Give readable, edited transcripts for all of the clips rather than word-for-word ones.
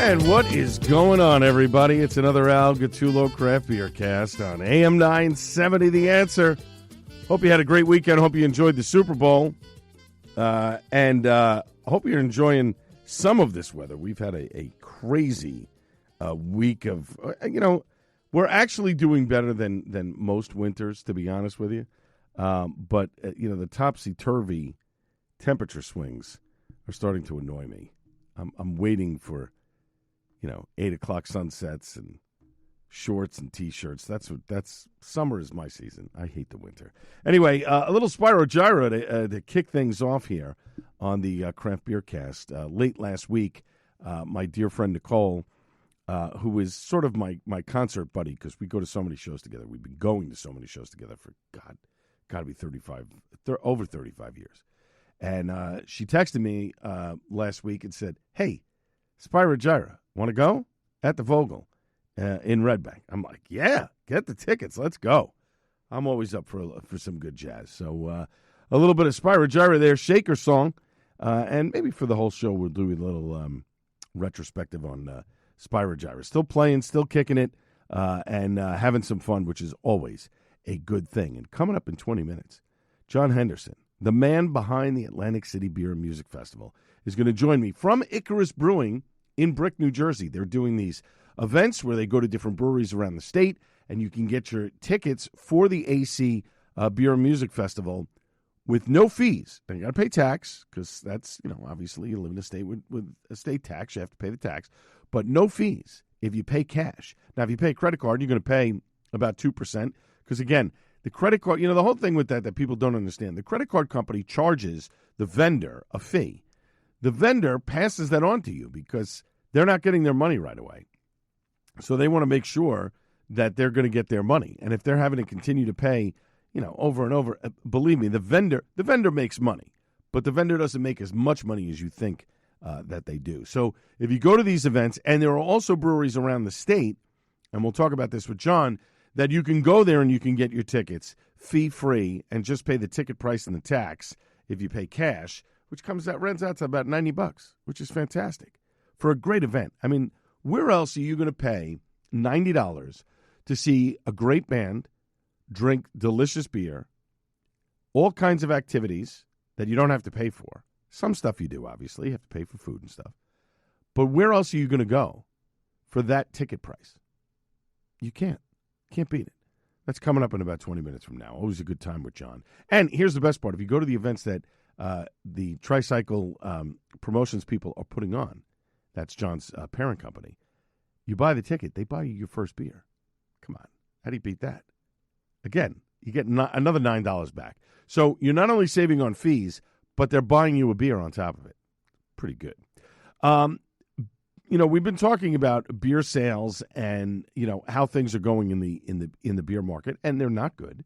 And what is going on, everybody? It's another Al Gattullo Craft Beer Cast on AM 970 The Answer. Hope you had a great weekend. Hope you enjoyed the Super Bowl. And hope you're enjoying some of this weather. We've had a crazy week of, we're actually doing better than most winters, to be honest with you. But the topsy-turvy temperature swings are starting to annoy me. I'm waiting for 8 o'clock sunsets and shorts and T-shirts. That's summer is my season. I hate the winter. Anyway, a little Spyro Gyra to kick things off here on the Craft Beer Cast. Late last week, my dear friend Nicole, who is sort of my concert buddy because we go to so many shows together. We've been going to so many shows together for, got to be over 35 years. And she texted me last week and said, "Hey, Spyro Gyra, want to go at the Vogel in Red Bank?" I'm like, "Yeah, get the tickets. Let's go." I'm always up for some good jazz. So a little bit of Spyro Gyra there, Shaker song, and maybe for the whole show we'll do a little retrospective on Spyro Gyra. Still playing, still kicking it, and having some fun, which is always a good thing. And coming up in 20 minutes, John Henderson, the man behind the Atlantic City Beer and Music Festival, is going to join me from Icarus Brewing in Brick, New Jersey. They're doing these events where they go to different breweries around the state, and you can get your tickets for the AC Beer and Music Festival with no fees. And you got to pay tax because that's, obviously you live in a state with a state tax. You have to pay the tax, but no fees if you pay cash. Now, if you pay a credit card, you're going to pay about 2% because, again, the credit card, the whole thing with that people don't understand, the credit card company charges the vendor a fee. The vendor passes that on to you because they're not getting their money right away. So they want to make sure that they're going to get their money. And if they're having to continue to pay, over and over, believe me, the vendor makes money, but the vendor doesn't make as much money as you think that they do. So if you go to these events, and there are also breweries around the state, and we'll talk about this with John, that you can go there and you can get your tickets fee-free and just pay the ticket price and the tax if you pay cash, which runs out to about $90, which is fantastic for a great event. I mean, where else are you going to pay $90 to see a great band, drink delicious beer, all kinds of activities that you don't have to pay for? Some stuff you do, obviously. You have to pay for food and stuff. But where else are you going to go for that ticket price? You can't. Can't beat it. That's coming up in about 20 minutes from now. Always a good time with John. And here's the best part. If you go to the events that the Tricycle promotions people are putting on, that's John's parent company, you buy the ticket, they buy you your first beer. Come on. How do you beat that? Again, you get another $9 back. So you're not only saving on fees, but they're buying you a beer on top of it. Pretty good. We've been talking about beer sales and, how things are going in the beer market, and they're not good.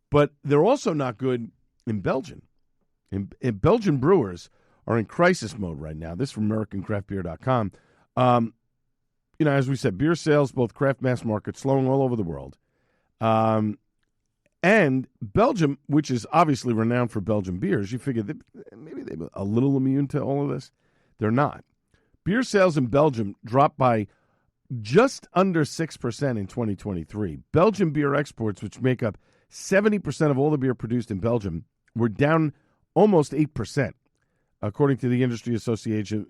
But they're also not good in Belgium. In Belgian brewers are in crisis mode right now. This is from AmericanCraftBeer.com. As we said, beer sales, both craft mass market, slowing all over the world. And Belgium, which is obviously renowned for Belgian beers, you figure that maybe they're a little immune to all of this. They're not. Beer sales in Belgium dropped by just under 6% in 2023. Belgian beer exports, which make up 70% of all the beer produced in Belgium, were down almost 8%, according to the Industry Association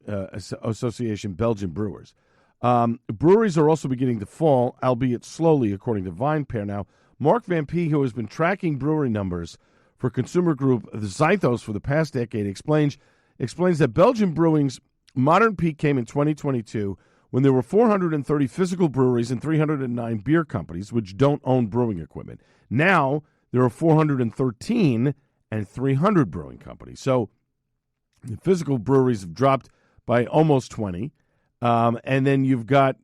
Belgian Brewers. Breweries are also beginning to fall, albeit slowly, according to VinePair. Now, Mark Van P, who has been tracking brewery numbers for consumer group Zythos for the past decade, explains that Belgian brewing's modern peak came in 2022 when there were 430 physical breweries and 309 beer companies which don't own brewing equipment. Now there are 413 and 300 brewing companies. So the physical breweries have dropped by almost 20, and then you've got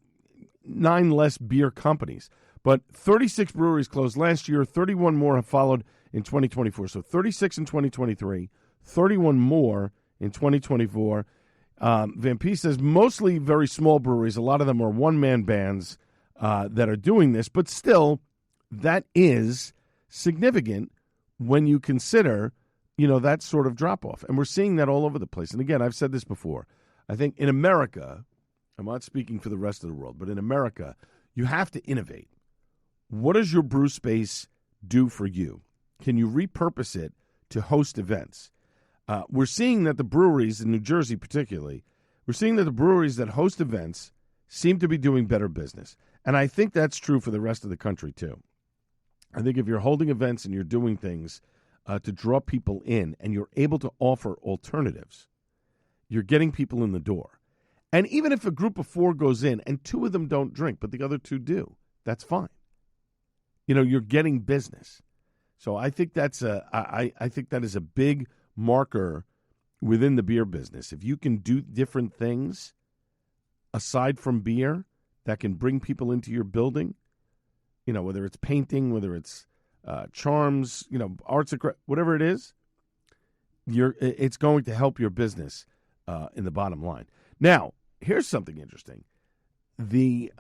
9 less beer companies. But 36 breweries closed last year. 31 more have followed in 2024. So 36 in 2023, 31 more in 2024. Van P says mostly very small breweries. A lot of them are one-man bands that are doing this, but still, that is significant when you consider, that sort of drop-off. And we're seeing that all over the place. And again, I've said this before. I think in America, I'm not speaking for the rest of the world, but in America, you have to innovate. What does your brew space do for you? Can you repurpose it to host events? We're seeing that the breweries in New Jersey particularly, we're seeing that the breweries that host events seem to be doing better business. And I think that's true for the rest of the country too. I think if you're holding events and you're doing things to draw people in and you're able to offer alternatives, you're getting people in the door. And even if a group of 4 goes in and 2 of them don't drink, but the other 2 do, that's fine. You're getting business. So I think I think that is a big marker within the beer business. If you can do different things aside from beer that can bring people into your building, whether it's painting, whether it's charms, arts and crafts, whatever it is, it's going to help your business in the bottom line. Now, here's something interesting. This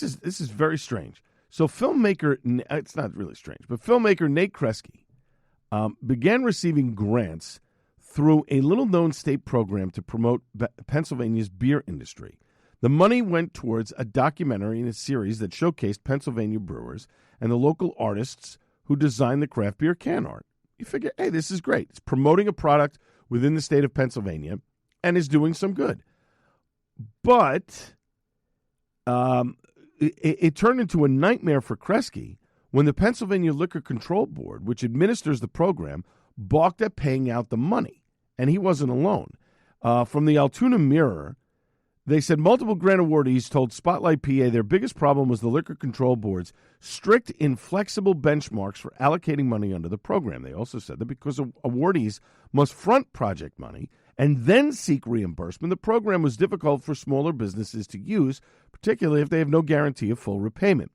is very strange. So filmmaker, it's not really strange, but filmmaker Nate Kresge began receiving grants through a little-known state program to promote Pennsylvania's beer industry. The money went towards a documentary and a series that showcased Pennsylvania brewers and the local artists who designed the craft beer can art. You figure, hey, this is great. It's promoting a product within the state of Pennsylvania and is doing some good. But it turned into a nightmare for Kresge when the Pennsylvania Liquor Control Board, which administers the program, balked at paying out the money. And he wasn't alone. From the Altoona Mirror, they said multiple grant awardees told Spotlight PA their biggest problem was the Liquor Control Board's strict, inflexible benchmarks for allocating money under the program. They also said that because awardees must front project money and then seek reimbursement, the program was difficult for smaller businesses to use, particularly if they have no guarantee of full repayment.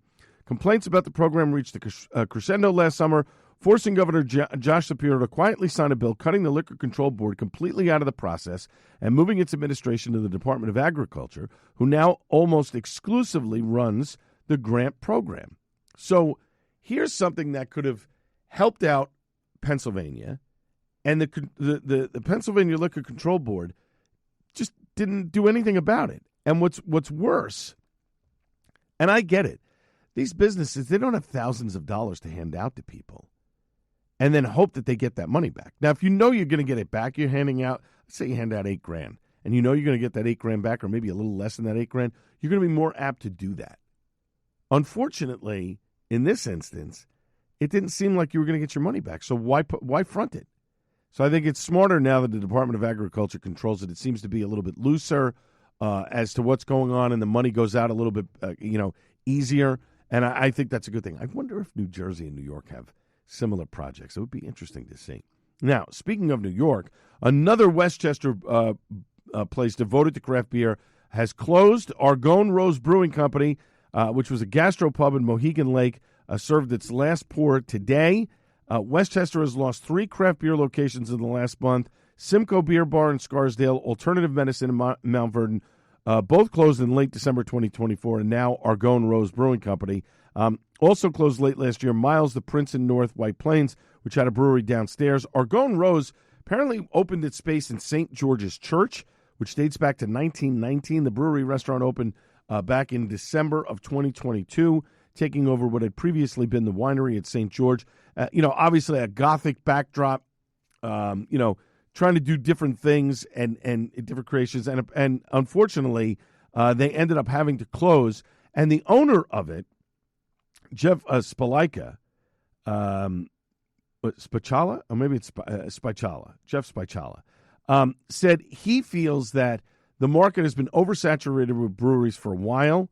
Complaints about the program reached a crescendo last summer, forcing Governor Josh Shapiro to quietly sign a bill cutting the Liquor Control Board completely out of the process and moving its administration to the Department of Agriculture, who now almost exclusively runs the grant program. So here's something that could have helped out Pennsylvania, and the Pennsylvania Liquor Control Board just didn't do anything about it. And what's worse, and I get it, these businesses, they don't have thousands of dollars to hand out to people and then hope that they get that money back. Now, if you know you're going to get it back, you're handing out, let's say you hand out $8,000, and you know you're going to get that $8,000 back, or maybe a little less than that $8,000, you're going to be more apt to do that. Unfortunately, in this instance, it didn't seem like you were going to get your money back. So why front it? So I think it's smarter now that the Department of Agriculture controls it. It seems to be a little bit looser as to what's going on, and the money goes out a little bit, easier. And I think that's a good thing. I wonder if New Jersey and New York have similar projects. It would be interesting to see. Now, speaking of New York, another Westchester place devoted to craft beer has closed. Argonne Rose Brewing Company, which was a gastropub in Mohegan Lake, served its last pour today. Westchester has lost 3 craft beer locations in the last month. Simcoe Beer Bar in Scarsdale, Alternative Medicine in Mount Vernon, both closed in late December 2024, and now Argonne Rose Brewing Company. Also closed late last year, Miles the Prince in North White Plains, which had a brewery downstairs. Argonne Rose apparently opened its space in St. George's Church, which dates back to 1919. The brewery restaurant opened back in December of 2022, taking over what had previously been the winery at St. George. Obviously a Gothic backdrop, trying to do different things and different creations. And unfortunately, they ended up having to close. And the owner of it, Jeff Spichala, Spichala, or maybe it's Spichala, Jeff Spichala, said he feels that the market has been oversaturated with breweries for a while.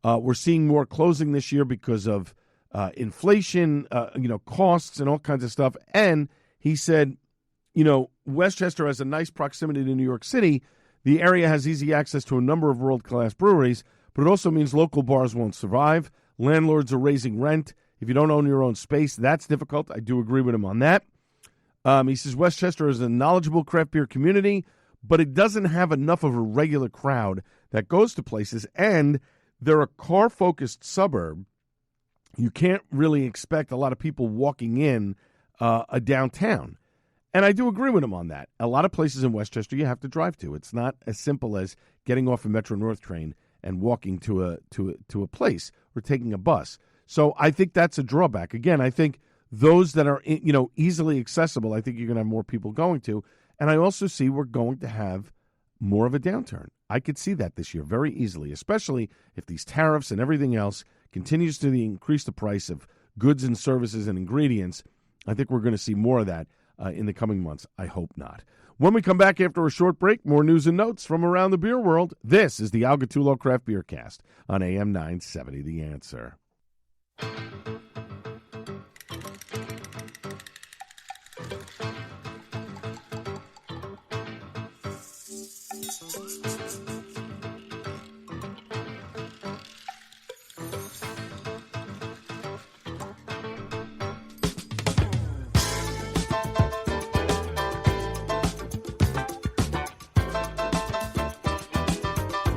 We're seeing more closing this year because of inflation, costs and all kinds of stuff. And he said, Westchester has a nice proximity to New York City. The area has easy access to a number of world-class breweries, but it also means local bars won't survive. Landlords are raising rent. If you don't own your own space, that's difficult. I do agree with him on that. He says Westchester is a knowledgeable craft beer community, but it doesn't have enough of a regular crowd that goes to places, and they're a car-focused suburb. You can't really expect a lot of people walking in a downtown. And I do agree with him on that. A lot of places in Westchester you have to drive to. It's not as simple as getting off a Metro North train and walking to a place or taking a bus. So I think that's a drawback. Again, I think those that are easily accessible, I think you're going to have more people going to. And I also see we're going to have more of a downturn. I could see that this year very easily, especially if these tariffs and everything else continues to increase the price of goods and services and ingredients. I think we're going to see more of that in the coming months. I hope not. When we come back after a short break, more news and notes from around the beer world. This is the Al Gattullo Craft Beer Cast on AM 970 The Answer.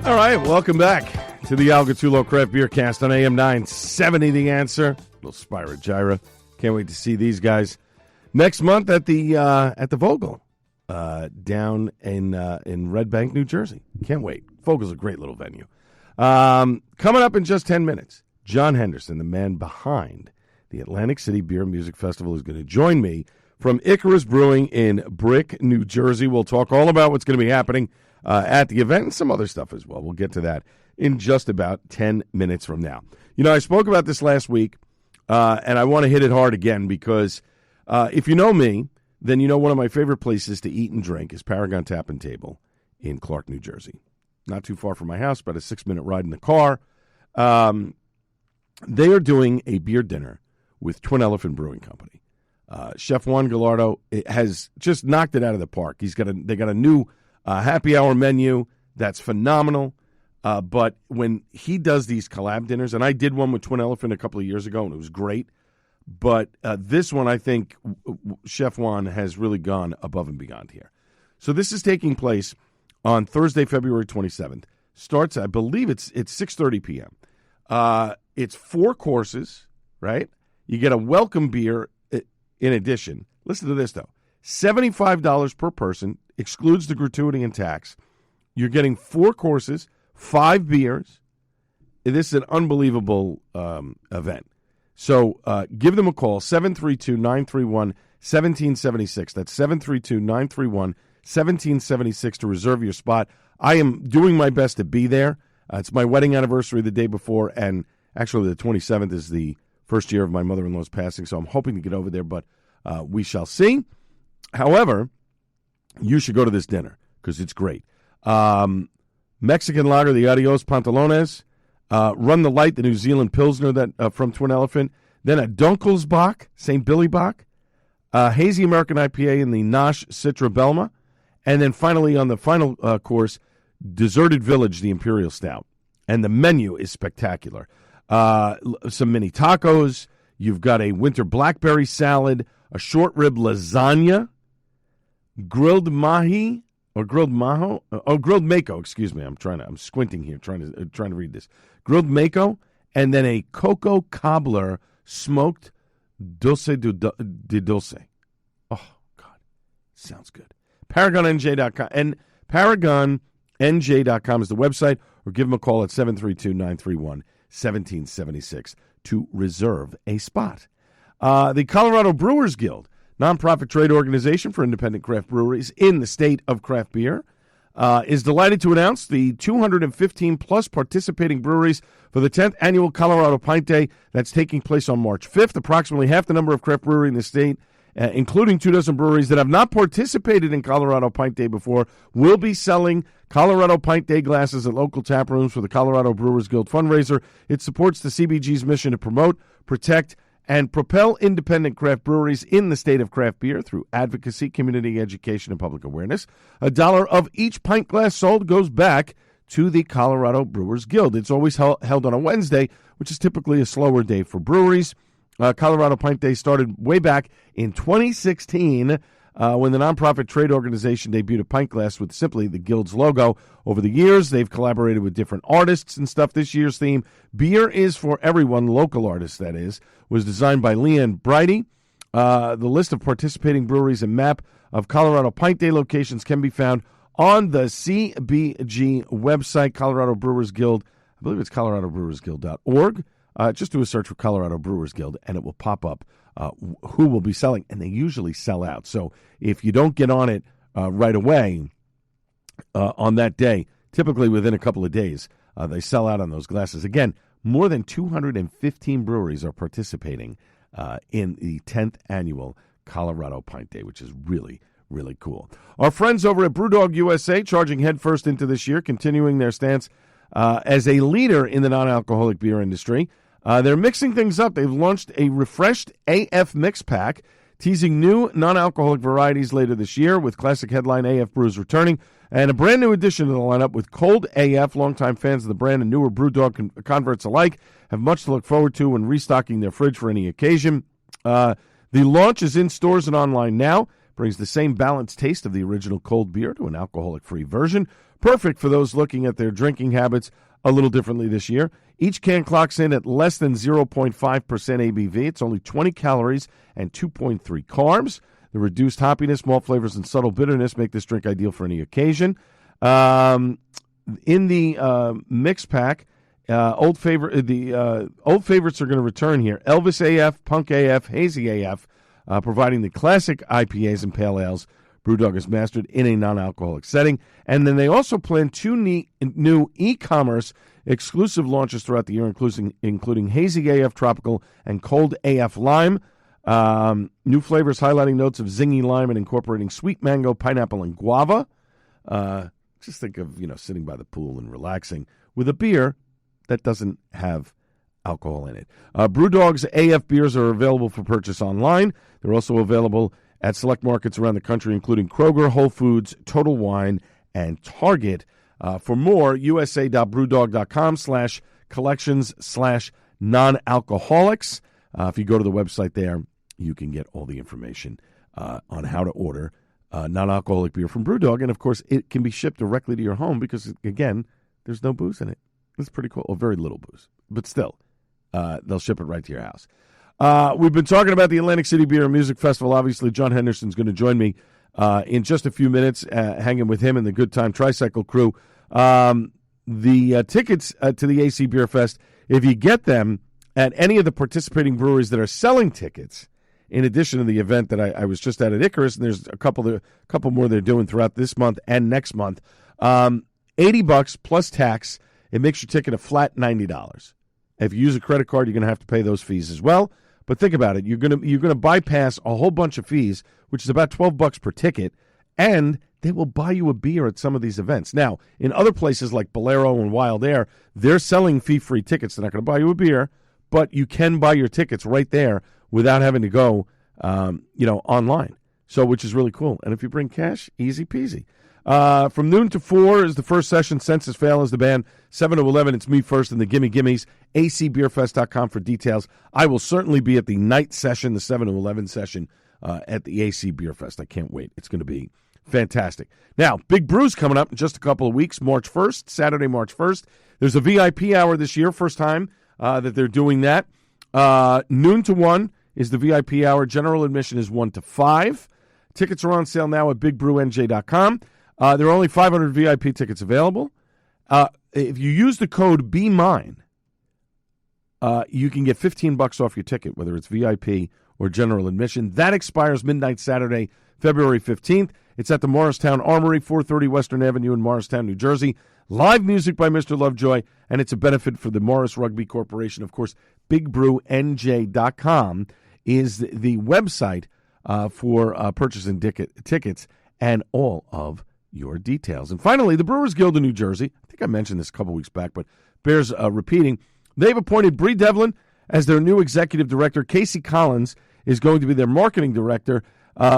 All right, welcome back to the Al Gattullo Craft Beer Cast on AM 970 The Answer. Little Spyra Gyra. Can't wait to see these guys next month at the Vogel down in Red Bank, New Jersey. Can't wait. Vogel's a great little venue. Coming up in just 10 minutes, John Henderson, the man behind the Atlantic City Beer and Music Festival, is going to join me from Icarus Brewing in Brick, New Jersey. We'll talk all about what's going to be happening at the event and some other stuff as well. We'll get to that in just about 10 minutes from now. I spoke about this last week, and I want to hit it hard again because if you know me, then you know one of my favorite places to eat and drink is Paragon Tap and Table in Clark, New Jersey. Not too far from my house, about a 6-minute ride in the car. They are doing a beer dinner with Twin Elephant Brewing Company. Chef Juan Gallardo has just knocked it out of the park. They got a new happy hour menu that's phenomenal. But when he does these collab dinners, and I did one with Twin Elephant a couple of years ago, and it was great. But this one, I think Chef Juan has really gone above and beyond here. So this is taking place on Thursday, February 27th. Starts, I believe it's 6:30 p.m. It's 4 courses, right? You get a welcome beer in addition. Listen to this, though. $75 per person, excludes the gratuity and tax. You're getting 4 courses, 5 beers. This is an unbelievable event. So give them a call, 732-931-1776. That's 732-931-1776 to reserve your spot. I am doing my best to be there. It's my wedding anniversary the day before, and actually the 27th is the first year of my mother-in-law's passing, so I'm hoping to get over there, but we shall see. However, you should go to this dinner because it's great. Mexican lager, the Adios Pantalones. Run the Light, the New Zealand Pilsner that from Twin Elephant. Then a Dunkelsbach, St. Billy Bach. Hazy American IPA in the Nosh Citra Belma. And then finally on the final course, Deserted Village, the Imperial Stout. And the menu is spectacular. Some mini tacos. You've got a winter blackberry salad, a short rib lasagna, grilled mahi, or grilled maho? Grilled mako, excuse me. I'm squinting here, trying to read this. Grilled mako, and then a cocoa cobbler smoked dulce de dulce. Oh, God. Sounds good. ParagonNJ.com. And ParagonNJ.com is the website, or give them a call at 732-931-1776 to reserve a spot. The Colorado Brewers Guild, nonprofit trade organization for independent craft breweries in the state of craft beer, is delighted to announce the 215-plus participating breweries for the 10th annual Colorado Pint Day that's taking place on March 5th. Approximately half the number of craft breweries in the state, including 24 breweries that have not participated in Colorado Pint Day before, will be selling Colorado Pint Day glasses at local tap rooms for the Colorado Brewers Guild fundraiser. It supports the CBG's mission to promote, protect, and propel independent craft breweries in the state of craft beer through advocacy, community education, and public awareness. $1 of each pint glass sold goes back to the Colorado Brewers Guild. It's always held on a Wednesday, which is typically a slower day for breweries. Colorado Pint Day started way back in 2016 when the nonprofit trade organization debuted a pint glass with simply the Guild's logo. Over the years, they've collaborated with different artists and stuff. This year's theme, Beer is for Everyone, local artists, that is, was designed by Leanne Brighty. The list of participating breweries and map of Colorado Pint Day locations can be found on the CBG website, Colorado Brewers Guild. I believe it's coloradobrewersguild.org. Just do a search for Colorado Brewers Guild, and it will pop up who will be selling, and they usually sell out. So if you don't get on it right away on that day, typically within a couple of days, they sell out on those glasses. Again, more than 215 breweries are participating in the 10th annual Colorado Pint Day, which is really, really cool. Our friends over at Brewdog USA charging headfirst into this year, continuing their stance as a leader in the non-alcoholic beer industry. They're mixing things up. They've launched a refreshed AF Mix Pack, teasing new non-alcoholic varieties later this year, with classic headline AF brews returning, and a brand new addition to the lineup with Cold AF. Longtime fans of the brand and newer Brewdog converts alike have much to look forward to when restocking their fridge for any occasion. The launch is in stores and online now. Brings the same balanced taste of the original cold beer to an alcoholic-free version. Perfect for those looking at their drinking habits a little differently this year. Each can clocks in at less than 0.5% ABV. It's only 20 calories and 2.3 carbs. The reduced hoppiness, malt flavors, and subtle bitterness make this drink ideal for any occasion. In the mix pack, old favorites are going to return here. Elvis AF, Punk AF, Hazy AF, providing the classic IPAs and pale ales Brewdog has mastered in a non-alcoholic setting. And then they also plan two new e-commerce exclusive launches throughout the year, including Hazy AF Tropical and Cold AF Lime. New flavors highlighting notes of zingy lime and incorporating sweet mango, pineapple, and guava. Just think of, sitting by the pool and relaxing with a beer that doesn't have alcohol in it. Brewdog's AF beers are available for purchase online. They're also available at select markets around the country, including Kroger, Whole Foods, Total Wine, and Target. For more, usa.brewdog.com/collections/non-alcoholics. If you go to the website there, you can get all the information on how to order non-alcoholic beer from Brewdog. And, of course, it can be shipped directly to your home because, again, there's no booze in it. It's pretty cool. Or very little booze. But still, they'll ship it right to your house. We've been talking about the Atlantic City Beer and Music Festival. Obviously, John Henderson's going to join me in just a few minutes, hanging with him and the Good Time Tricycle crew. The tickets to the AC Beer Fest, if you get them at any of the participating breweries that are selling tickets, in addition to the event that I was just at Icarus, and there's a couple more they're doing throughout this month and next month, $80 plus tax. It makes your ticket a flat $90. If you use a credit card, you're going to have to pay those fees as well. But think about it. You're going to bypass a whole bunch of fees, which is about $12 per ticket, and they will buy you a beer at some of these events. Now, in other places like Bolero and Wild Air, they're selling fee-free tickets. They're not going to buy you a beer, but you can buy your tickets right there without having to go, online. So, which is really cool. And if you bring cash, easy peasy. From noon to 4 is the first session. Census Fail is the band. 7 to 11, it's me first and the Gimme Gimmies. acbeerfest.com for details. I will certainly be at the night session, the 7 to 11 session at the AC Beer Fest. I can't wait. It's going to be fantastic. Now, Big Brew's coming up in just a couple of weeks, March 1st, Saturday, March 1st. There's a VIP hour this year, first time that they're doing that. Noon to 1 is the VIP hour. General admission is 1 to 5. Tickets are on sale now at bigbrewNJ.com. There are only 500 VIP tickets available. If you use the code BeMine, you can get $15 off your ticket, whether it's VIP or general admission. That expires midnight Saturday, February 15th. It's at the Morristown Armory, 430 Western Avenue in Morristown, New Jersey. Live music by Mr. Lovejoy, and it's a benefit for the Morris Rugby Corporation. Of course, BigBrewNJ.com is the website for purchasing tickets and all of your details. And finally, the Brewers Guild of New Jersey, I think I mentioned this a couple weeks back, but bears repeating. They've appointed Bree Devlin as their new executive director. Casey Collins is going to be their marketing director.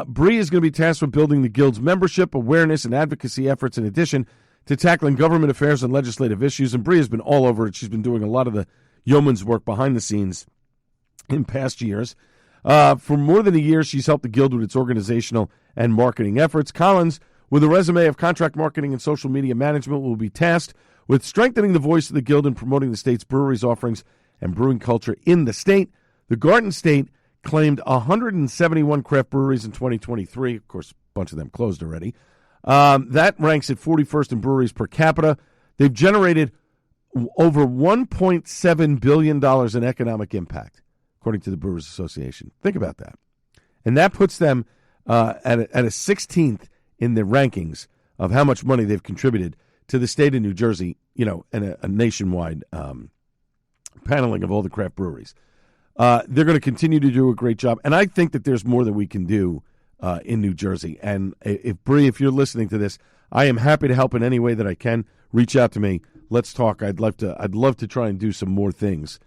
Bree is going to be tasked with building the Guild's membership, awareness, and advocacy efforts in addition to tackling government affairs and legislative issues. And Bree has been all over it. She's been doing a lot of the yeoman's work behind the scenes in past years. For more than a year, she's helped the Guild with its organizational and marketing efforts. Collins, with a resume of contract marketing and social media management, will be tasked with strengthening the voice of the Guild and promoting the state's breweries, offerings, and brewing culture in the state. The Garden State claimed 171 craft breweries in 2023. Of course, a bunch of them closed already. That ranks at 41st in breweries per capita. They've generated over $1.7 billion in economic impact, according to the Brewers Association. Think about that. And that puts them at a 16th in the rankings of how much money they've contributed to the state of New Jersey, and a nationwide paneling of all the craft breweries. They're going to continue to do a great job. And I think that there's more that we can do in New Jersey. And if Bree, if you're listening to this, I am happy to help in any way that I can. Reach out to me. Let's talk. I'd love to try and do some more things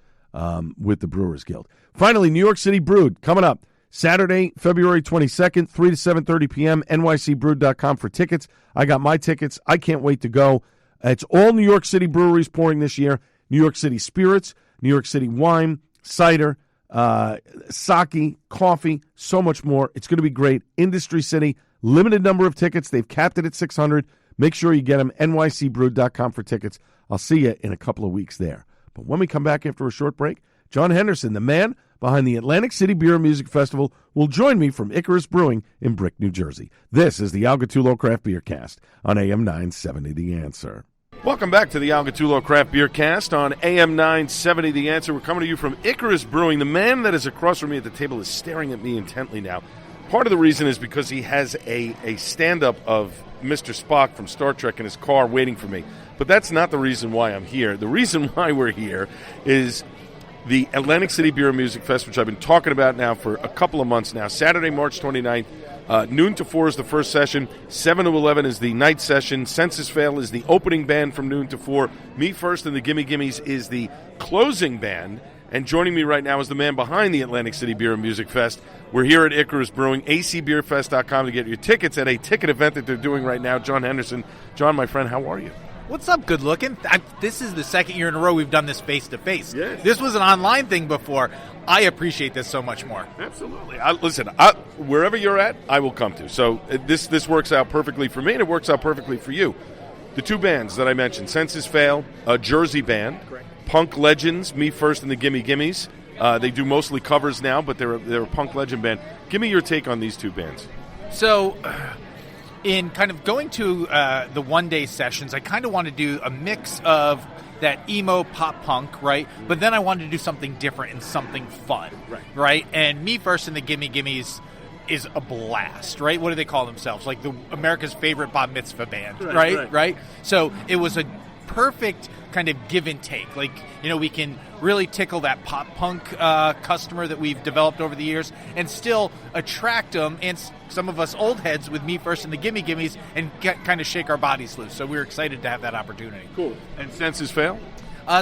with the Brewers Guild. Finally, New York City Brewed coming up Saturday, February 22nd, 3 to 7:30 p.m., nycbrewed.com for tickets. I got my tickets. I can't wait to go. It's all New York City breweries pouring this year. New York City spirits, New York City wine, cider, sake, coffee, so much more. It's going to be great. Industry City, limited number of tickets. They've capped it at 600. Make sure you get them, nycbrewed.com for tickets. I'll see you in a couple of weeks there. But when we come back after a short break, John Henderson, the man behind the Atlantic City Beer and Music Festival, will join me from Icarus Brewing in Brick, New Jersey. This is the Al Gattullo Craft Beer Cast on AM 970 The Answer. Welcome back to the Al Gattullo Craft Beer Cast on AM 970 The Answer. We're coming to you from Icarus Brewing. The man that is across from me at the table is staring at me intently now. Part of the reason is because he has a stand-up of Mr. Spock from Star Trek in his car waiting for me. But that's not the reason why I'm here. The reason why we're here is the Atlantic City Beer and Music Fest, which I've been talking about now for a couple of months now. Saturday, March 29th, noon to 4 is the first session. 7 to 11 is the night session. Census Fail is the opening band from noon to 4. Me First and the Gimme Gimmes is the closing band. And joining me right now is the man behind the Atlantic City Beer and Music Fest. We're here at Icarus Brewing, acbeerfest.com to get your tickets at a ticket event that they're doing right now. John Henderson. John, my friend, how are you? What's up, good looking? This is the second year in a row we've done this face-to-face. Yes. This was an online thing before. I appreciate this so much more. Absolutely. Listen, wherever you're at, I will come to. So this works out perfectly for me, and it works out perfectly for you. The two bands that I mentioned, Census Fail, a Jersey band, correct. Punk Legends, Me First and the Gimme Gimmes. They do mostly covers now, but they're a punk legend band. Give me your take on these two bands. So, in kind of going to the one-day sessions, I kind of want to do a mix of that emo pop punk, right? But then I wanted to do something different and something fun, right? And Me First and the Gimme Gimmes is a blast, right? What do they call themselves? Like the America's favorite bar mitzvah band, right? So it was a perfect kind of give and take. Like, we can really tickle that pop punk customer that we've developed over the years and still attract them and some of us old heads with Me First and the Gimme Gimmes and kind of shake our bodies loose. So we're excited to have that opportunity. Cool. And Census Fail?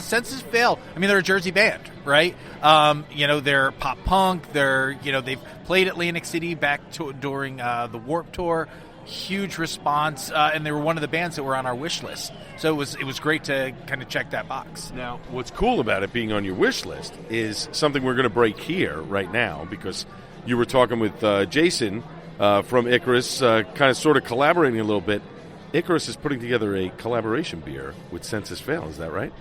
Census Fail. I mean, they're a Jersey band, right? They're pop punk. They've played Atlantic City back during the Warped Tour. Huge response, and they were one of the bands that were on our wish list. So it was great to kind of check that box. Now, what's cool about it being on your wish list is something we're going to break here right now, because you were talking with Jason from Icarus, kind of sort of collaborating a little bit. Icarus is putting together a collaboration beer with Census Fail. Is that right?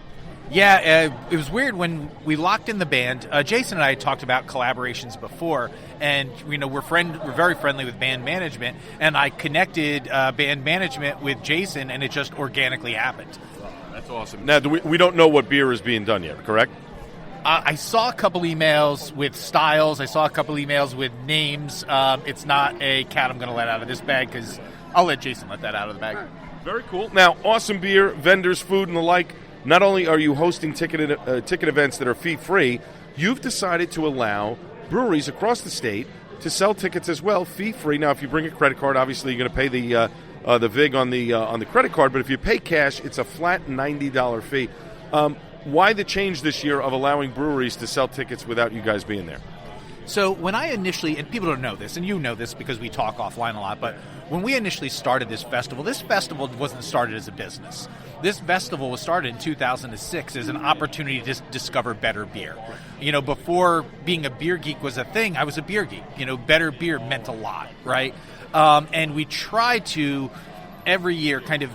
Yeah, it was weird when we locked in the band. Jason and I had talked about collaborations before, and we're very friendly with band management, and I connected band management with Jason, and it just organically happened. Oh, that's awesome. Now, we don't know what beer is being done yet, correct? I saw a couple emails with styles. I saw a couple emails with names. It's not a cat I'm going to let out of this bag, because I'll let Jason let that out of the bag. Very cool. Now, awesome beer, vendors, food, and the like. Not only are you hosting ticket events that are fee-free, you've decided to allow breweries across the state to sell tickets as well, fee-free. Now, if you bring a credit card, obviously you're going to pay the VIG on the credit card, but if you pay cash, it's a flat $90 fee. Why the change this year of allowing breweries to sell tickets without you guys being there? So when I initially, and people don't know this, and you know this because we talk offline a lot, but when we initially started this festival wasn't started as a business. This festival was started in 2006 as an opportunity to discover better beer. Before being a beer geek was a thing, I was a beer geek. Better beer meant a lot, right? And we try to, every year, kind of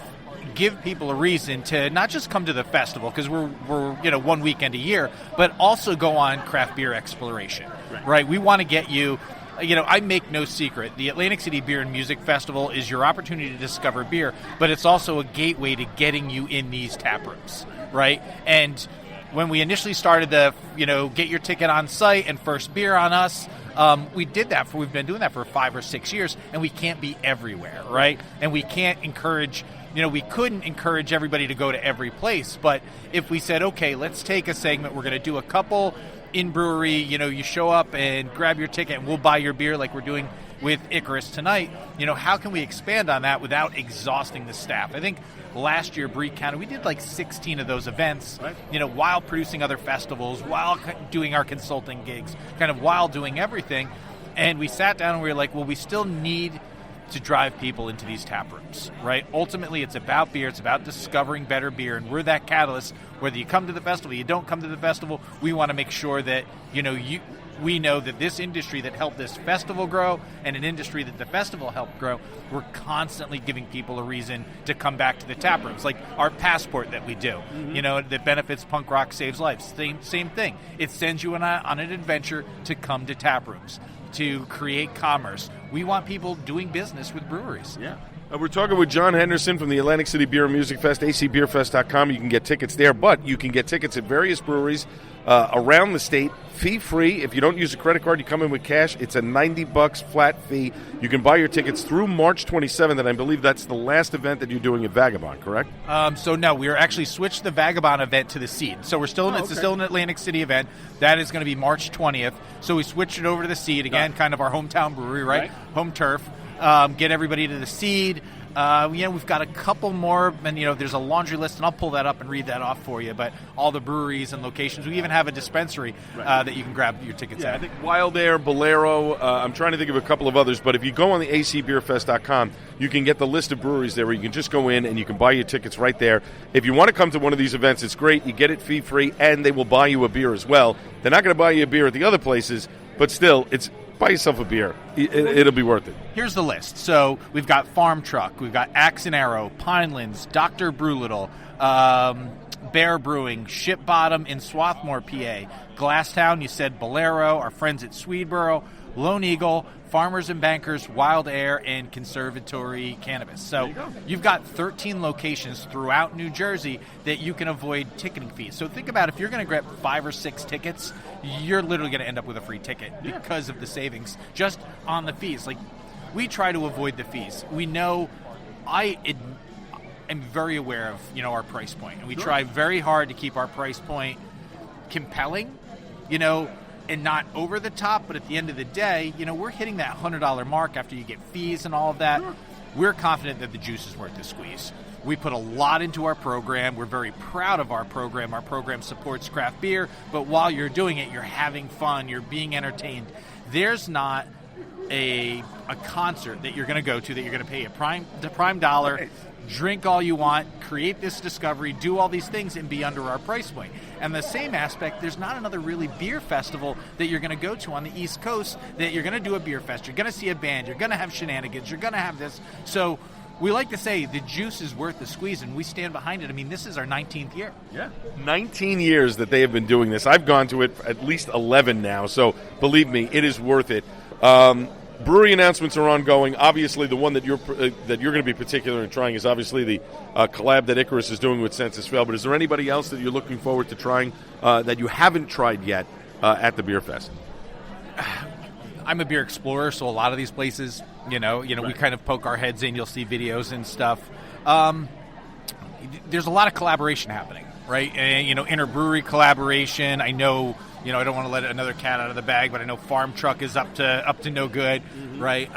give people a reason to not just come to the festival, because we're 1 weekend a year, but also go on craft beer exploration. right? We want to get you. I make no secret. The Atlantic City Beer and Music Festival is your opportunity to discover beer, but it's also a gateway to getting you in these tap rooms, right? And when we initially started the, get your ticket on site and first beer on us, we did that. We've been doing that for 5 or 6 years, and we can't be everywhere, right? And we can't encourage. We couldn't encourage everybody to go to every place, but if we said, okay, let's take a segment, we're going to do a couple in brewery, you show up and grab your ticket and we'll buy your beer like we're doing with Icarus tonight. How can we expand on that without exhausting the staff? I think last year, Bree County, we did like 16 of those events, right, while producing other festivals, while doing our consulting gigs, kind of while doing everything. And we sat down and we were like, well, we still need to drive people into these tap rooms, right? Ultimately, it's about beer. It's about discovering better beer, and we're that catalyst. Whether you come to the festival, you don't come to the festival, we want to make sure that, we know that this industry that helped this festival grow and an industry that the festival helped grow, we're constantly giving people a reason to come back to the tap rooms, like our passport that we do, that benefits Punk Rock Saves Lives. Same thing. It sends you on an adventure to come to tap rooms, to create commerce. We want people doing business with breweries. Yeah. We're talking with John Henderson from the Atlantic City Beer and Music Fest, acbeerfest.com. You can get tickets there, but you can get tickets at various breweries around the state, fee-free. If you don't use a credit card, you come in with cash. It's a $90 flat fee. You can buy your tickets through March 27th, and I believe that's the last event that you're doing at Vagabond, correct? So no, we are actually switched the Vagabond event to the Seed. So we're still it's still an Atlantic City event. That is going to be March 20th. So we switched it over to the Seed, again, kind of our hometown brewery, right? Home turf. Get everybody to the Seed. We've got a couple more, and there's a laundry list, and I'll pull that up and read that off for you. But all the breweries and locations, we even have a dispensary that you can grab your tickets at. I think Wild Air, Bolero. I'm trying to think of a couple of others, but if you go on the acbeerfest.com, you can get the list of breweries there where you can just go in and you can buy your tickets right there. If you want to come to one of these events, it's great. You get it fee-free, and they will buy you a beer as well. They're not going to buy you a beer at the other places, but still, buy yourself a beer. It'll be worth it. Here's the list. So we've got Farm Truck, we've got Axe and Arrow, Pinelands, Dr. Brewlittle, Bear Brewing, Ship Bottom in Swarthmore, PA, Glasstown, you said Bolero, our friends at Swedeboro, Lone Eagle, Farmers and Bankers, Wild Air, and Conservatory Cannabis. So you've got 13 locations throughout New Jersey that you can avoid ticketing fees. So think about if you're going to grab 5 or 6 tickets, you're literally going to end up with a free ticket because of the savings just on the fees. Like, we try to avoid the fees. We know I'm very aware of, our price point, and we try very hard to keep our price point compelling, and not over the top, but at the end of the day, we're hitting that $100 mark after you get fees and all of that. We're confident that the juice is worth the squeeze. We put a lot into our program. We're very proud of our program. Our program supports craft beer, but while you're doing it, you're having fun, you're being entertained. There's not a concert that you're going to go to that you're going to pay the prime dollar, drink all you want, create this discovery, do all these things, and be under our price point. And the same aspect, there's not another really beer festival that you're going to go to on the East Coast that you're going to do a beer fest. You're going to see a band. You're going to have shenanigans. You're going to have this. So we like to say the juice is worth the squeeze, and we stand behind it. I mean, this is our 19th year. Yeah. 19 years that they have been doing this. I've gone to it at least 11 now, so believe me, it is worth it. Brewery announcements are ongoing. Obviously, the one that you're going to be particular in trying is obviously the collab that Icarus is doing with Senses Fail. But is there anybody else that you're looking forward to trying that you haven't tried yet at the Beer Fest? I'm a beer explorer, so a lot of these places, we kind of poke our heads in. You'll see videos and stuff. There's a lot of collaboration happening, right? And, interbrewery collaboration. I know. I don't want to let another cat out of the bag, but I know Farm Truck is up to no good, right?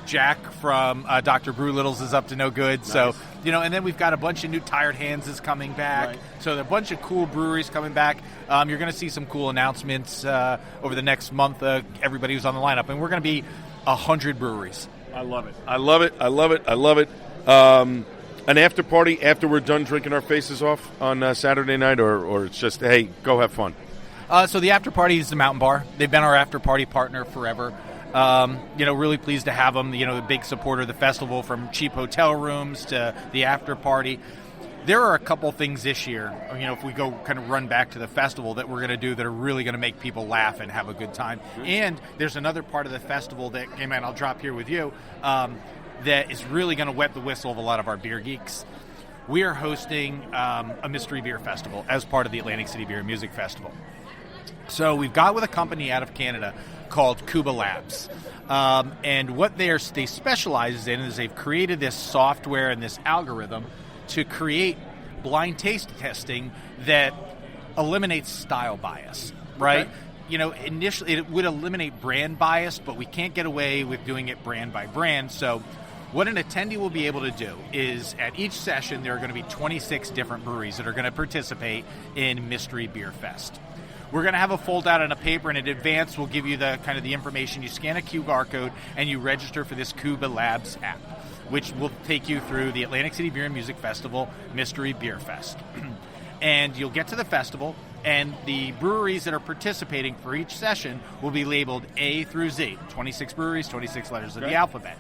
Jack from Dr. Brewlittle's is up to no good. Nice. So, and then we've got a bunch of new Tired Hands is coming back. Right. So there are a bunch of cool breweries coming back. You're going to see some cool announcements over the next month. Everybody who's on the lineup, and we're going to be 100 breweries. I love it. An after party after we're done drinking our faces off on Saturday night, or it's just, hey, go have fun. So the after party is the Mountain Bar. They've been our after party partner forever. Really pleased to have them. The big supporter of the festival, from cheap hotel rooms to the after party. there are a couple things this year, if we go kind of run back to the festival that we're going to do that are really going to make people laugh and have a good time. And there's another part of the festival that, hey man, I'll drop here with you, that is really going to wet the whistle of a lot of our beer geeks. We are hosting a mystery beer festival as part of the Atlantic City Beer and Music Festival. So we've got with a company out of Canada called Cuba Labs. And what they specialize in is they've created this software and this algorithm to create blind taste testing that eliminates style bias, right? Okay. Initially it would eliminate brand bias, but we can't get away with doing it brand by brand. So what an attendee will be able to do is at each session, there are going to be 26 different breweries that are going to participate in Mystery Beer Fest. We're going to have a fold-out on a paper, and in advance we'll give you the kind of the information. You scan a QR code, and you register for this Cuba Labs app, which will take you through the Atlantic City Beer and Music Festival Mystery Beer Fest. And you'll get to the festival, and the breweries that are participating for each session will be labeled A through Z, 26 breweries, 26 letters of the alphabet.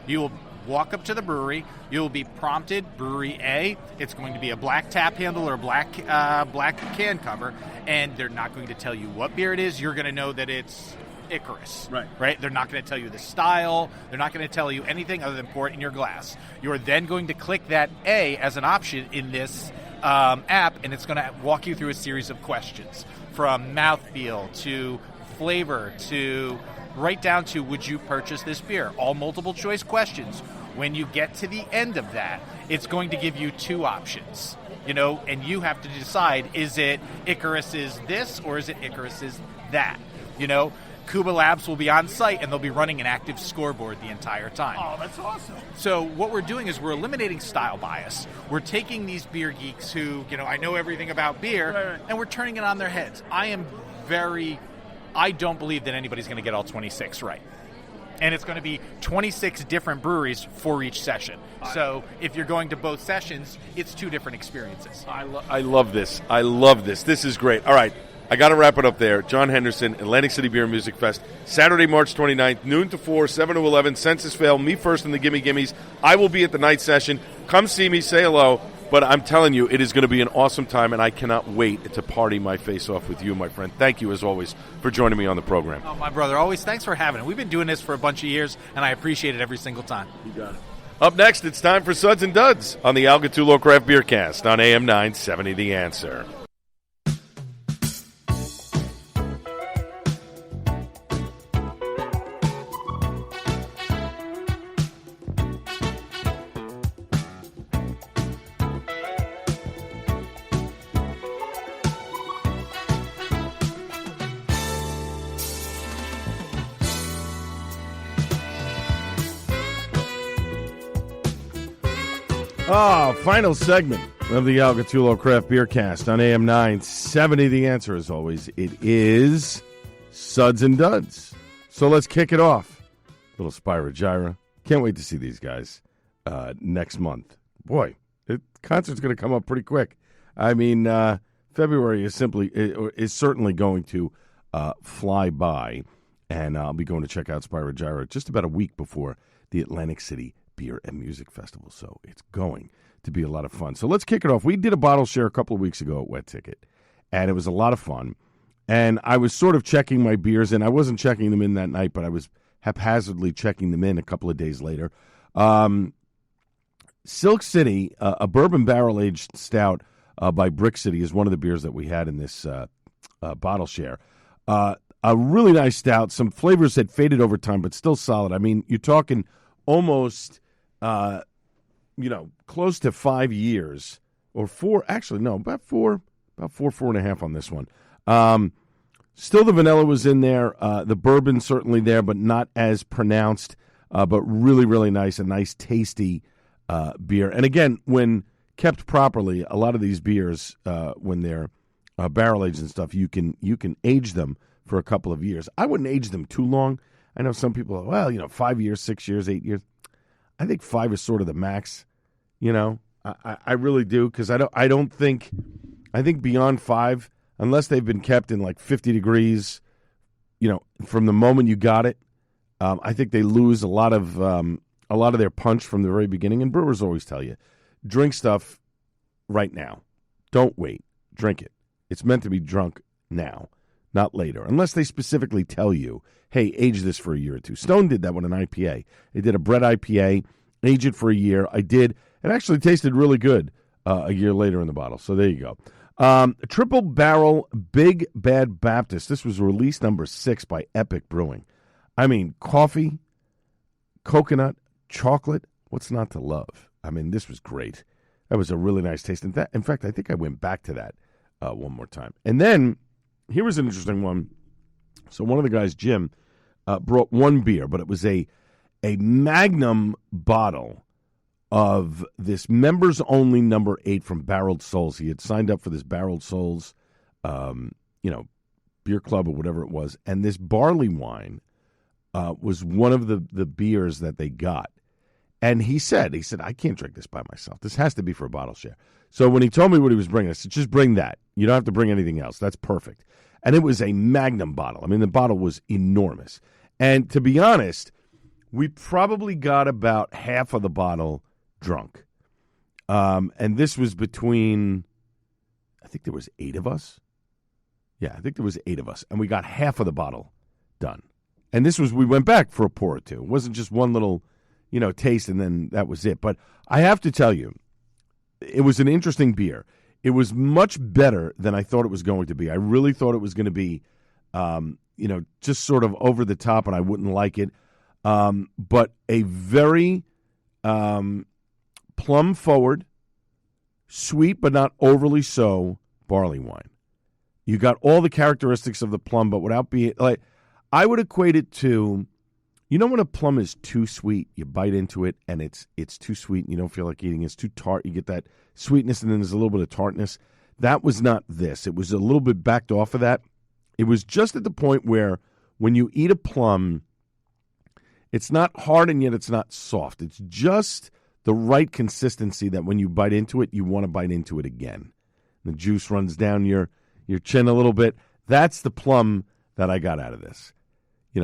You will walk up to the brewery. You'll be prompted Brewery A. It's going to be a black tap handle or a black can cover, and they're not going to tell you what beer it is. You're going to know that it's Icarus. Right? They're not going to tell you the style. They're not going to tell you anything other than pour it in your glass. You're then going to click that A as an option in this app, and it's going to walk you through a series of questions from mouthfeel to flavor to right down to would you purchase this beer? All multiple choice questions. When you get to the end of that, it's going to give you two options, and you have to decide, is it Icarus is this or is it Icarus is that? Cuba Labs will be on site, and they'll be running an active scoreboard the entire time. Oh, that's awesome. So what we're doing is we're eliminating style bias. We're taking these beer geeks who, I know everything about beer, and we're turning it on their heads. I don't believe that anybody's going to get all 26 right. And it's going to be 26 different breweries for each session. So if you're going to both sessions, it's two different experiences. I love this. I love this. This is great. All right. I got to wrap it up there. John Henderson, Atlantic City Beer and Music Fest, Saturday, March 29th, noon to 4, 7 to 11, Census Fail, me first in the Gimme Gimmies. I will be at the night session. Come see me, say hello. But I'm telling you, it is going to be an awesome time, and I cannot wait to party my face off with you, my friend. Thank you, as always, for joining me on the program. Oh, my brother, always thanks for having it. We've been doing this for a bunch of years, and I appreciate it every single time. You got it. Up next, it's time for Suds and Duds on the Al Gattullo Craft Beer Cast on AM 970 The Answer. Final segment of the Al Gattullo Craft Beer Cast on AM 970. The Answer, as always, it is Suds and Duds. So let's kick it off. Little Spyro Gyra. Can't wait to see these guys next month. Boy, the concert's going to come up pretty quick. I mean, February is certainly going to fly by, and I'll be going to check out Spyro Gyra just about a week before the Atlantic City Beer and Music Festival. So it's going to be a lot of fun. So let's kick it off. We did a bottle share a couple of weeks ago at Wet Ticket, and it was a lot of fun. And I was sort of checking my beers in. I wasn't checking them in that night, but I was haphazardly checking them in a couple of days later. Silk City, a bourbon barrel-aged stout by Brick City, is one of the beers that we had in this bottle share. A really nice stout. Some flavors had faded over time, but still solid. I mean, you're talking almost... close to 5 years or four, actually, no, about four and a half on this one. Still the vanilla was in there. The bourbon certainly there, but not as pronounced, but really, really nice, a nice, tasty beer. And again, when kept properly, a lot of these beers, when they're barrel-aged and stuff, you can age them for a couple of years. I wouldn't age them too long. I know some people are, 5 years, 6 years, 8 years. I think 5 is sort of the max. I really do, because I think beyond 5, unless they've been kept in like 50 degrees, from the moment you got it, I think they lose a lot of their punch from the very beginning. And brewers always tell you, drink stuff right now. Don't wait. Drink it. It's meant to be drunk now, not later, unless they specifically tell you, hey, age this for a year or two. Stone did that with an IPA. They did a Brett IPA, age it for a year. I did. It actually tasted really good a year later in the bottle. So there you go. Triple Barrel Big Bad Baptist. This was release number 6 by Epic Brewing. I mean, coffee, coconut, chocolate. What's not to love? I mean, this was great. That was a really nice taste. In fact, I think I went back to that one more time. And then, here was an interesting one. So one of the guys, Jim, brought one beer, but it was a Magnum bottle of this members-only number 8 from Barreled Souls. He had signed up for this Barreled Souls, beer club or whatever it was. And this barley wine was one of the beers that they got. And he said, I can't drink this by myself. This has to be for a bottle share. So when he told me what he was bringing, I said, just bring that. You don't have to bring anything else. That's perfect. And it was a Magnum bottle. I mean, the bottle was enormous. And to be honest, we probably got about half of the bottle drunk. And this was between, I think there was 8 of us. Yeah, I think there was 8 of us. And we got half of the bottle done. And this was, we went back for a pour or two. It wasn't just one little taste, and then that was it. But I have to tell you, it was an interesting beer. It was much better than I thought it was going to be. I really thought it was going to be, just sort of over the top, and I wouldn't like it. But a very plum-forward, sweet but not overly so, barley wine. You got all the characteristics of the plum, but without being like, I would equate it to, when a plum is too sweet, you bite into it and it's too sweet and you don't feel like eating it. It's too tart. You get that sweetness and then there's a little bit of tartness. That was not this. It was a little bit backed off of that. It was just at the point where when you eat a plum, it's not hard and yet it's not soft. It's just the right consistency that when you bite into it, you want to bite into it again. The juice runs down your chin a little bit. That's the plum that I got out of this.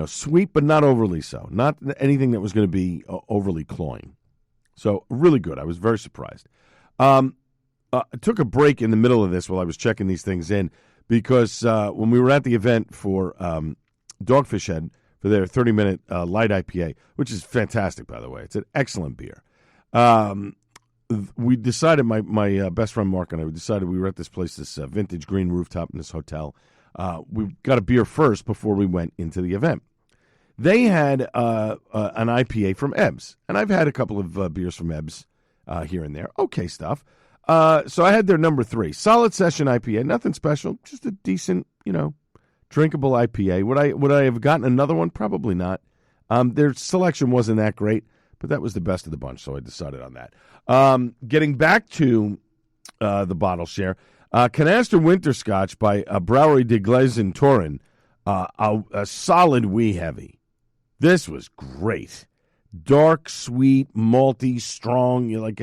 Sweet, but not overly so. Not anything that was going to be overly cloying. So, really good. I was very surprised. I took a break in the middle of this while I was checking these things in because when we were at the event for Dogfish Head for their 30-minute light IPA, which is fantastic, by the way. It's an excellent beer. We decided, my best friend Mark and I, we were at this place, this Vintage Green Rooftop in this hotel. We got a beer first before we went into the event. They had an IPA from Ebbs, and I've had a couple of beers from Ebbs here and there. Okay stuff. So I had their number 3, solid session IPA, nothing special, just a decent, drinkable IPA. Would I have gotten another one? Probably not. Their selection wasn't that great, but that was the best of the bunch, so I decided on that. Getting back to the bottle share. Canaster Winter Scotch by Brouwery de Glazen-Toren, a solid wee heavy. This was great. Dark, sweet, malty, strong. You like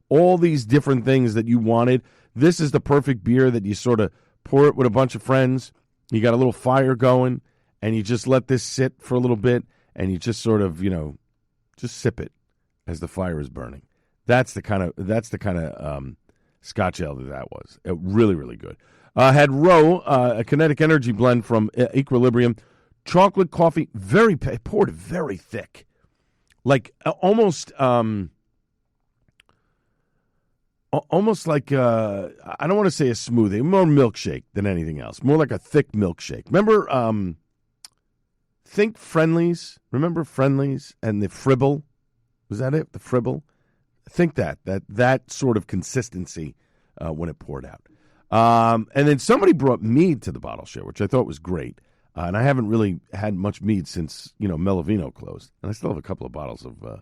all these different things that you wanted. This is the perfect beer that you sort of pour it with a bunch of friends. You got a little fire going, and you just let this sit for a little bit, and you just sort of, just sip it as the fire is burning. That's the kind of Scotch ale that was. Really, really good. Had Roe, a kinetic energy blend from Equilibrium. Chocolate coffee, poured very thick. Like almost like, I don't want to say a smoothie, more milkshake than anything else. More like a thick milkshake. Remember, think Friendlies? Remember Friendlies and the Fribble? Was that it? The Fribble? Think that sort of consistency when it poured out. And then somebody brought mead to the bottle share, which I thought was great. And I haven't really had much mead since, Melavino closed. And I still have a couple of bottles of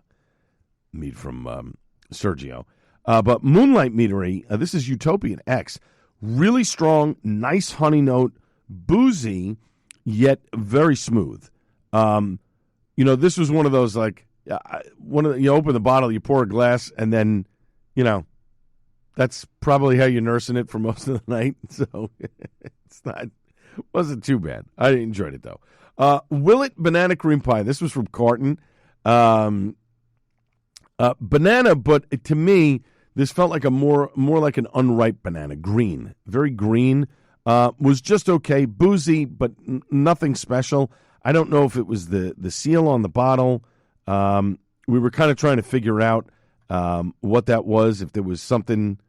mead from Sergio. But Moonlight Meadery, this is Utopian X. Really strong, nice honey note, boozy, yet very smooth. This was one of those, like, you open the bottle, you pour a glass, and then, that's probably how you're nursing it for most of the night. So wasn't too bad. I enjoyed it though. Willet Banana Cream Pie. This was from Carton. Banana, but to me, This felt like a more like an unripe banana, green, very green. Was just okay, boozy, but nothing special. I don't know if it was the seal on the bottle. We were kind of trying to figure out what that was, if there was something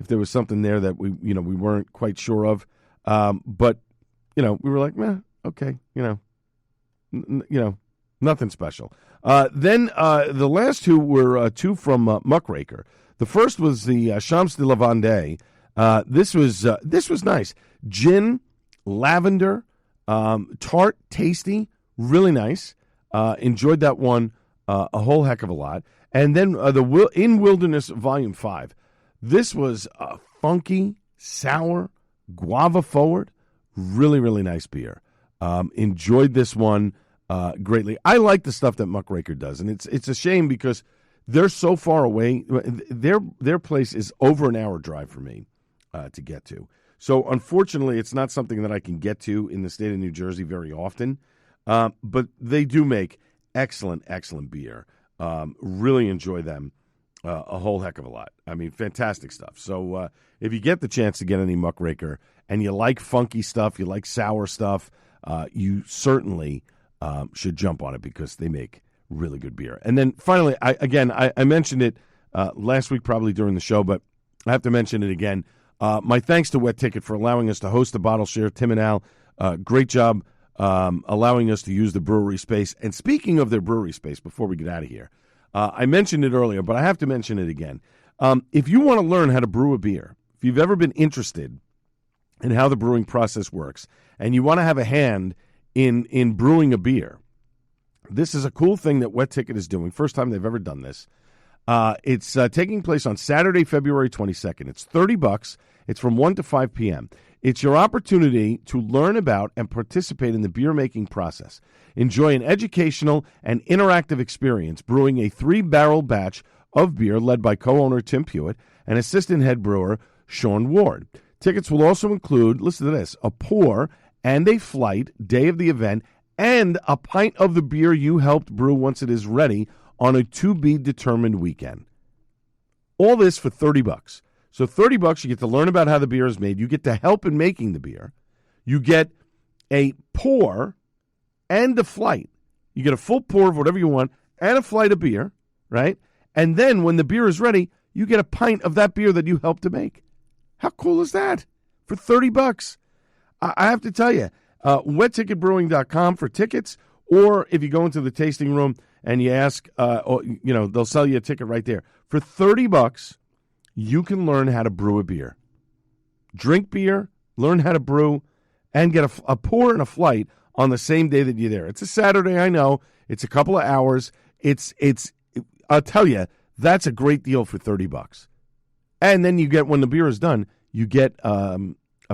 there that we weren't quite sure of. But we were like, okay, nothing special. Then the last two were two from Muckraker. The first was the Champs de la Vendée. This was nice. Gin, lavender, tart, tasty, really nice. Enjoyed that one a whole heck of a lot. And then the In Wilderness Volume 5. This was a funky, sour, guava forward, really, really nice beer. Enjoyed this one greatly. I like the stuff that Muckraker does, and it's a shame because they're so far away. Their place is over an hour drive for me to get to. So unfortunately, it's not something that I can get to in the state of New Jersey very often. But they do make excellent, excellent beer. Really enjoy them a whole heck of a lot. I mean, fantastic stuff. So if you get the chance to get any Muckraker and you like funky stuff, you like sour stuff, you certainly should jump on it because they make really good beer. And then finally, I mentioned it last week probably during the show, but I have to mention it again. My thanks to Wet Ticket for allowing us to host the bottle share. Tim and Al, great job allowing us to use the brewery space. And speaking of their brewery space, before we get out of here, I mentioned it earlier, but I have to mention it again. If you want to learn how to brew a beer, if you've ever been interested in how the brewing process works, and you want to have a hand in brewing a beer, this is a cool thing that Wet Ticket is doing. First time they've ever done this. It's taking place on Saturday, February 22nd. It's $30. It's from 1 to 5 p.m. It's your opportunity to learn about and participate in the beer-making process. Enjoy an educational and interactive experience brewing a 3-barrel batch of beer led by co-owner Tim Pewitt and assistant head brewer Sean Ward. Tickets will also include, listen to this, a pour and a flight day of the event and a pint of the beer you helped brew once it is ready on a to-be-determined weekend. All this for $30. So $30, you get to learn about how the beer is made. You get to help in making the beer. You get a pour and a flight. You get a full pour of whatever you want and a flight of beer, right? And then when the beer is ready, you get a pint of that beer that you helped to make. How cool is that? For $30. I have to tell you, wetticketbrewing.com for tickets, or if you go into the tasting room and you ask, they'll sell you a ticket right there. For $30, you can learn how to brew a beer. Drink beer, learn how to brew, and get a pour and a flight on the same day that you're there. It's a Saturday, I know. It's a couple of hours. I'll tell you, that's a great deal for $30. And then you get, when the beer is done, you get a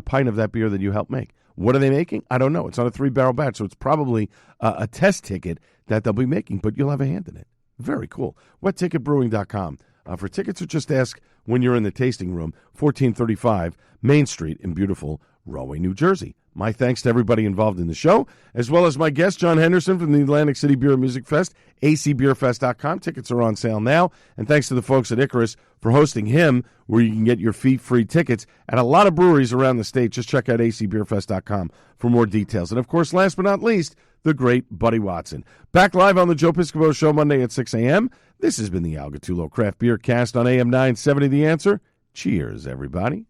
pint of that beer that you helped make. What are they making? I don't know. It's on a 3-barrel batch, so it's probably a test ticket that they'll be making, but you'll have a hand in it. Very cool. WetTicketBrewing.com. For tickets, or just ask when you're in the tasting room, 1435 Main Street in beautiful Rahway, New Jersey. My thanks to everybody involved in the show, as well as my guest, John Henderson from the Atlantic City Beer and Music Fest, acbeerfest.com. Tickets are on sale now. And thanks to the folks at Icarus for hosting him, where you can get your fee-free tickets at a lot of breweries around the state. Just check out acbeerfest.com for more details. And, of course, last but not least, the great Buddy Watson. Back live on the Joe Piscopo Show Monday at 6 a.m. This has been the Al Gattullo Craft Beer Cast on AM 970 The Answer. Cheers, everybody.